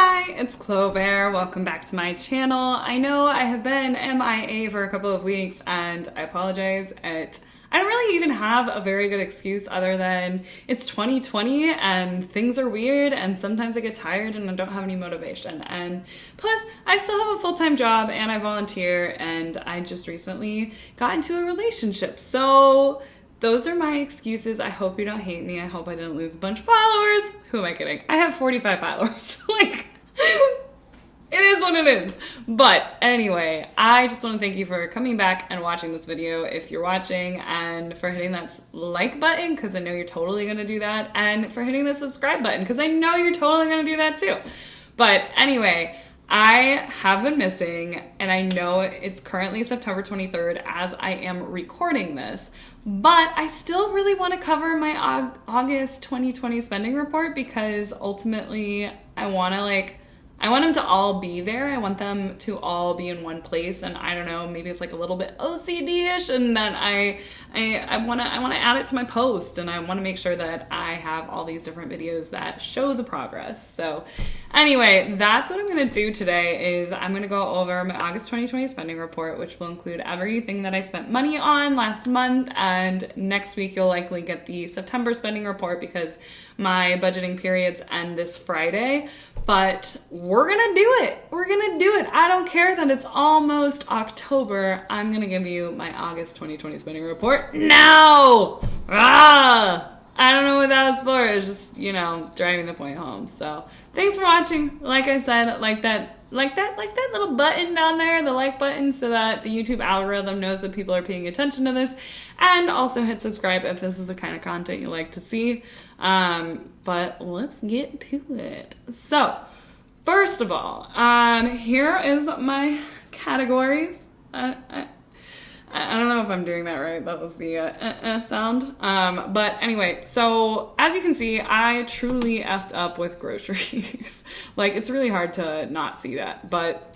Hi, it's Clo Bare. Welcome back to my channel. I know I have been MIA for a couple of weeks and I apologize. I don't really even have a very good excuse other than it's 2020 and things are weird and sometimes I get tired and I don't have any motivation. And plus, I still have a full-time job and I volunteer and I just recently got into a relationship. So those are my excuses. I hope you don't hate me. I hope I didn't lose a bunch of followers. Who am I kidding? I have 45 followers. It is what it is. But anyway, I just want to thank you for coming back and watching this video if you're watching, and for hitting that like button because I know you're totally going to do that, and for hitting the subscribe button because I know you're totally going to do that too. But anyway, I have been missing, and I know it's currently September 23rd as I am recording this, but I still really want to cover my August 2020 spending report because ultimately I want them to all be there. I want them to all be in one place, and I don't know, maybe it's like a little bit OCD-ish, and then I want to add it to my post, and I want to make sure that I have all these different videos that show the progress. So anyway, that's what I'm going to do today. Is I'm going to go over my August 2020 spending report, which will include everything that I spent money on last month, and next week you'll likely get the September spending report because my budgeting periods end this Friday. But we're gonna do it. We're gonna do it. I don't care that it's almost October. I'm gonna give you my August 2020 spending report now. I don't know what that was for. It was just, driving the point home. So thanks for watching. Like I said, like that little button down there, the like button, so that the YouTube algorithm knows that people are paying attention to this, and also hit subscribe if this is the kind of content you like to see. But let's get to it. So first of all, here is my categories. I don't know if I'm doing that right. That was the sound. But anyway, so as you can see, I truly effed up with groceries. It's really hard to not see that. But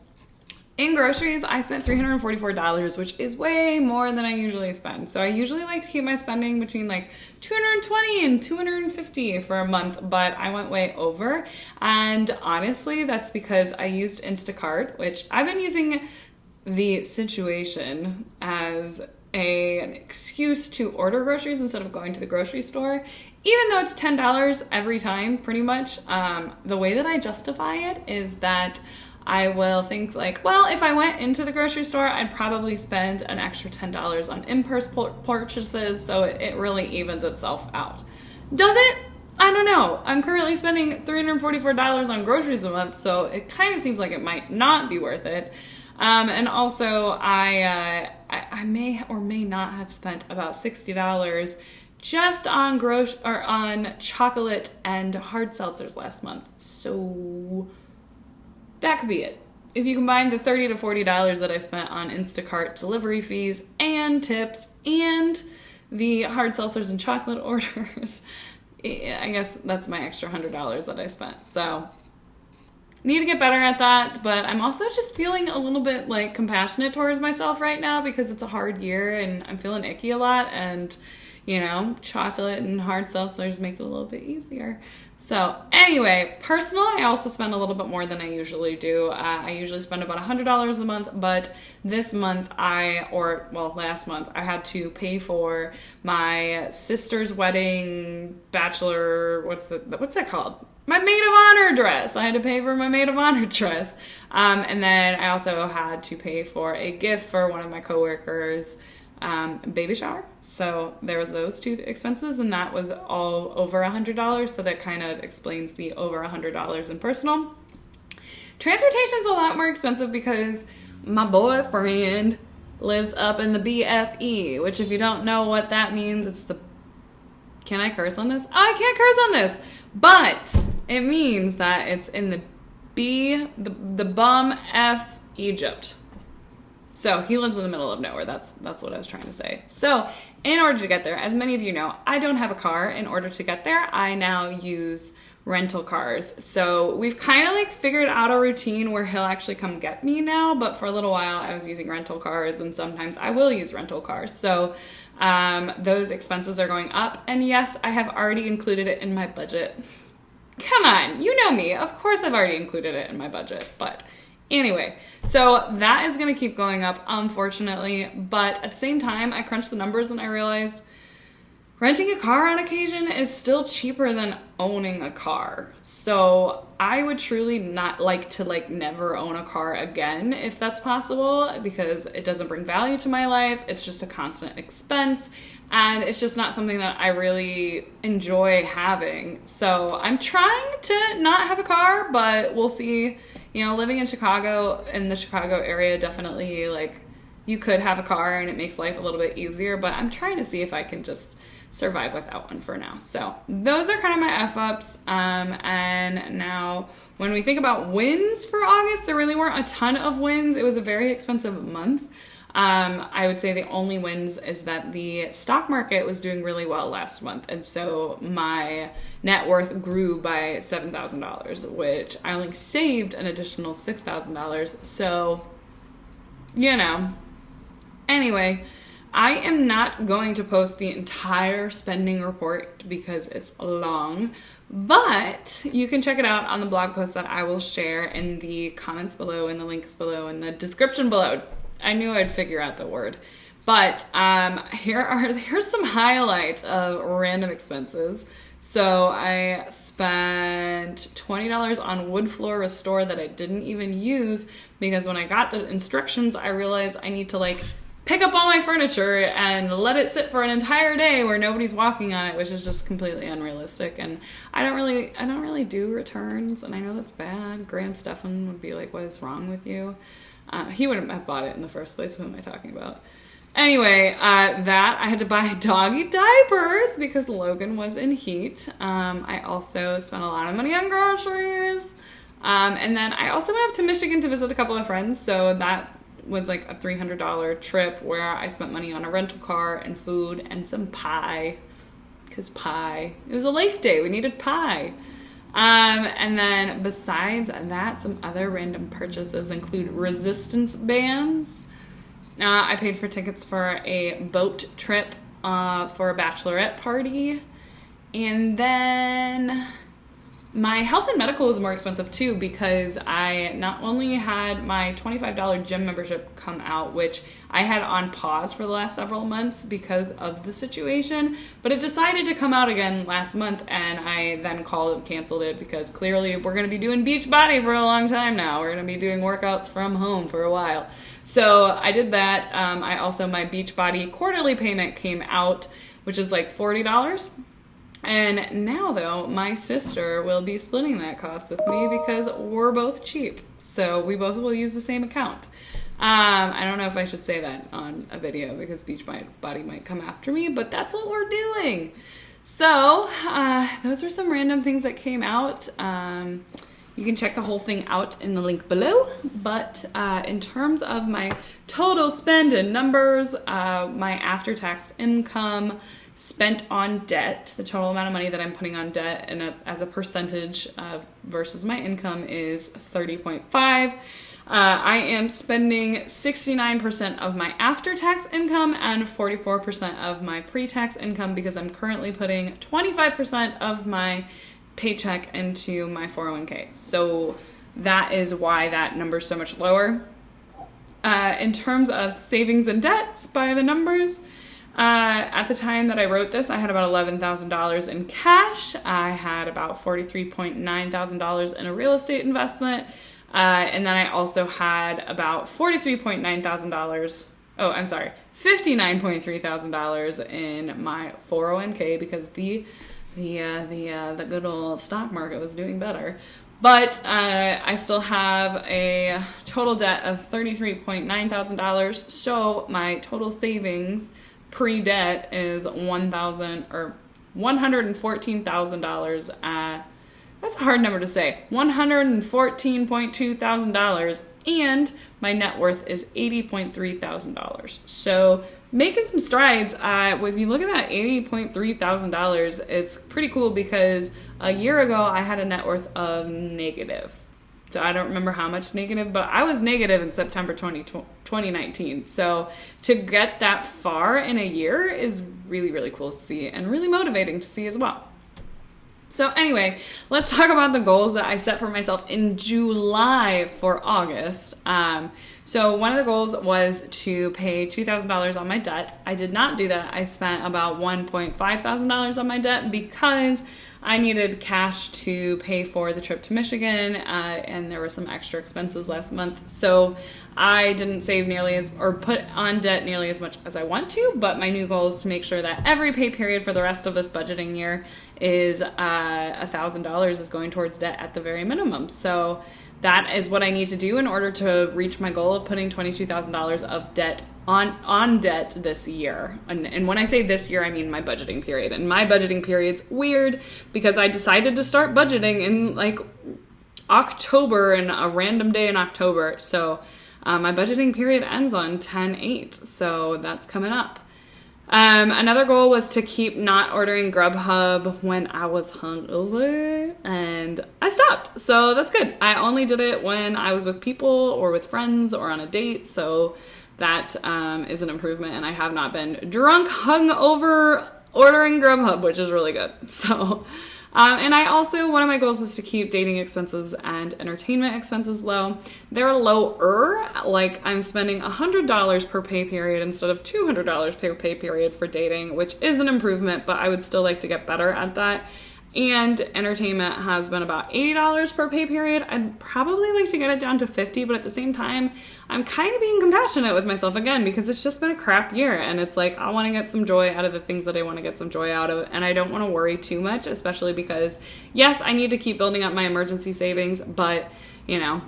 in groceries, I spent $344, which is way more than I usually spend. So I usually like to keep my spending between $220 and $250 for a month, but I went way over. And honestly, that's because I used Instacart, which I've been using the situation as an excuse to order groceries instead of going to the grocery store, even though it's $10 every time, pretty much. The way that I justify it is that I will think well, if I went into the grocery store, I'd probably spend an extra $10 on impulse purchases, so it really evens itself out. Does it? I don't know. I'm currently spending $344 on groceries a month, so it kind of seems like it might not be worth it. And also, I may or may not have spent about $60 just on on chocolate and hard seltzers last month. So that could be it. If you combine the $30 to $40 that I spent on Instacart delivery fees and tips and the hard seltzers and chocolate orders, I guess that's my extra $100 that I spent. So need to get better at that, but I'm also just feeling a little bit compassionate towards myself right now because it's a hard year and I'm feeling icky a lot, and chocolate and hard seltzers make it a little bit easier. So anyway, personally, I also spend a little bit more than I usually do. I usually spend about $100 a month, but this month last month, I had to pay for my sister's wedding bachelor, what's that called? My maid of honor dress. I had to pay for my maid of honor dress. And then I also had to pay for a gift for one of my coworkers' baby shower. So there was those two expenses, and that was all over $100. So that kind of explains the over $100 in personal. Transportation's a lot more expensive because my boyfriend lives up in the BFE, which if you don't know what that means, it's the... Can I curse on this? Oh, I can't curse on this! But it means that it's in the bum F Egypt. So he lives in the middle of nowhere. That's what I was trying to say. So in order to get there, as many of you know, I don't have a car. In order to get there, I now use rental cars. So we've kind of figured out a routine where he'll actually come get me now. But for a little while, I was using rental cars, and sometimes I will use rental cars. So those expenses are going up. And yes, I have already included it in my budget. Come on, you know me. Of course I've already included it in my budget, but anyway, so that is going to keep going up, unfortunately, but at the same time, I crunched the numbers and I realized renting a car on occasion is still cheaper than owning a car. So I would truly not like to never own a car again if that's possible, because it doesn't bring value to my life. It's just a constant expense. And it's just not something that I really enjoy having. So I'm trying to not have a car, but we'll see. You know, living in Chicago, in the Chicago area, definitely, you could have a car and it makes life a little bit easier. But I'm trying to see if I can just survive without one for now. So those are kind of my F-ups. And now when we think about wins for August, there really weren't a ton of wins. It was a very expensive month. I would say the only wins is that the stock market was doing really well last month. And so my net worth grew by $7,000, which I only saved an additional $6,000. So, you know, anyway, I am not going to post the entire spending report because it's long, but you can check it out on the blog post that I will share in the comments below, in the links below, in the description below. I knew I'd figure out the word. But here's some highlights of random expenses. So I spent $20 on wood floor restore that I didn't even use, because when I got the instructions, I realized I need to pick up all my furniture and let it sit for an entire day where nobody's walking on it, which is just completely unrealistic. And I don't really do returns, and I know that's bad. Graham Stephan would be like, "What is wrong with you?" He wouldn't have bought it in the first place. Who am I talking about? Anyway, that I had to buy doggy diapers because Logan was in heat. I also spent a lot of money on groceries. And then I also went up to Michigan to visit a couple of friends. So that was a $300 trip where I spent money on a rental car and food and some pie. Because pie. It was a lake day. We needed pie. And then besides that, some other random purchases include resistance bands. I paid for tickets for a boat trip for a bachelorette party. And then my health and medical was more expensive too, because I not only had my $25 gym membership come out, which I had on pause for the last several months because of the situation, but it decided to come out again last month, and I then called and canceled it because clearly we're going to be doing Beachbody for a long time now. We're going to be doing workouts from home for a while. So I did that. I also, my Beachbody quarterly payment came out, which is $40. And now, though, my sister will be splitting that cost with me because we're both cheap. So we both will use the same account. I don't know if I should say that on a video because Beachbody might come after me, but that's what we're doing. So those are some random things that came out. You can check the whole thing out in the link below. But in terms of my total spend and numbers, my after-tax income spent on debt, the total amount of money that I'm putting on debt and as a percentage of versus my income is 30.5. I am spending 69% of my after-tax income and 44% of my pre-tax income because I'm currently putting 25% of my paycheck into my 401k. So that is why that number is so much lower. In terms of savings and debts by the numbers, at the time that I wrote this, I had about $11,000 in cash. I had about $43,900 in a real estate investment. And then I also had about $59,300 in my 401k because the good old stock market was doing better. But I still have a total debt of $33,900. So my total savings pre-debt is $114,000. That's a hard number to say. $114.2 thousand, and my net worth is $80.3 thousand. So making some strides. If you look at that $80.3 thousand, it's pretty cool because a year ago I had a net worth of negative. So I don't remember how much negative, but I was negative in September 2019. So to get that far in a year is really, really cool to see and really motivating to see as well. So anyway, let's talk about the goals that I set for myself in July for August. So one of the goals was to pay $2,000 on my debt. I did not do that. I spent about $1,500 on my debt because I needed cash to pay for the trip to Michigan, and there were some extra expenses last month. So I didn't save or put on debt nearly as much as I want to, but my new goal is to make sure that every pay period for the rest of this budgeting year is $1,000 is going towards debt at the very minimum. So that is what I need to do in order to reach my goal of putting $22,000 of debt on debt this year. And when I say this year, I mean my budgeting period. And my budgeting period's weird because I decided to start budgeting in like October, and a random day in October. So my budgeting period ends on 10/8. So that's coming up. Another goal was to keep not ordering Grubhub when I was hungover, and I stopped. So that's good. I only did it when I was with people or with friends or on a date. So that is an improvement, and I have not been drunk, hungover, ordering Grubhub, which is really good. So, and I also, one of my goals is to keep dating expenses and entertainment expenses low. They're lower, like I'm spending $100 per pay period instead of $200 per pay period for dating, which is an improvement, but I would still like to get better at that. And entertainment has been about $80 per pay period. I'd probably like to get it down to $50, but at the same time, I'm kind of being compassionate with myself again because it's just been a crap year. And it's like, I want to get some joy out of the things that I want to get some joy out of. And I don't want to worry too much, especially because, yes, I need to keep building up my emergency savings, but, you know,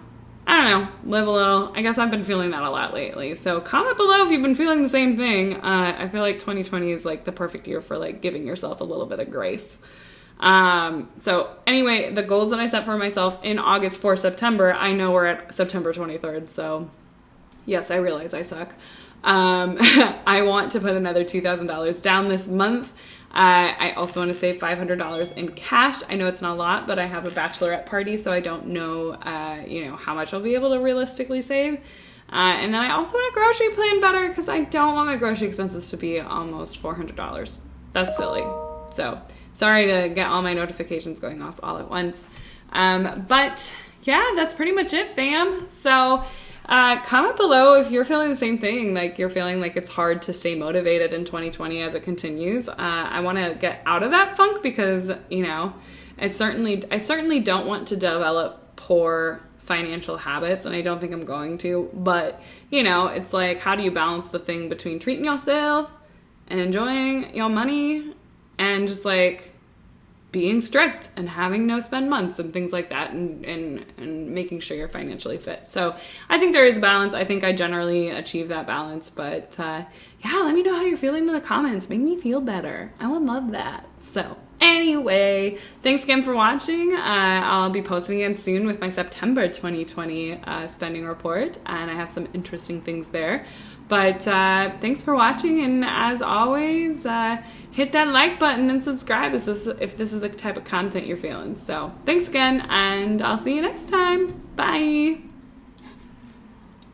I don't know, live a little. I guess I've been feeling that a lot lately. So comment below if you've been feeling the same thing. I feel like 2020 is like the perfect year for like giving yourself a little bit of grace. So anyway, the goals that I set for myself in August for September, I know we're at September 23rd. So yes, I realize I suck. I want to put another $2,000 down this month. I also want to save $500 in cash. I know it's not a lot, but I have a bachelorette party, so I don't know, how much I'll be able to realistically save. And then I also want to grocery plan better because I don't want my grocery expenses to be almost $400. That's silly. So sorry to get all my notifications going off all at once. But yeah, that's pretty much it, fam. So comment below if you're feeling the same thing, like you're feeling like it's hard to stay motivated in 2020 as it continues. I want to get out of that funk because, I certainly don't want to develop poor financial habits, and I don't think I'm going to. But, it's like, how do you balance the thing between treating yourself and enjoying your money and just like being strict and having no spend months and things like that, and making sure you're financially fit. So I think there is a balance. I think I generally achieve that balance, but yeah, let me know how you're feeling in the comments. Make me feel better. I would love that. So anyway, thanks again for watching. I'll be posting again soon with my September 2020 spending report, and I have some interesting things there. But thanks for watching, and as always, hit that like button and subscribe if this is the type of content you're feeling. So thanks again, and I'll see you next time. Bye!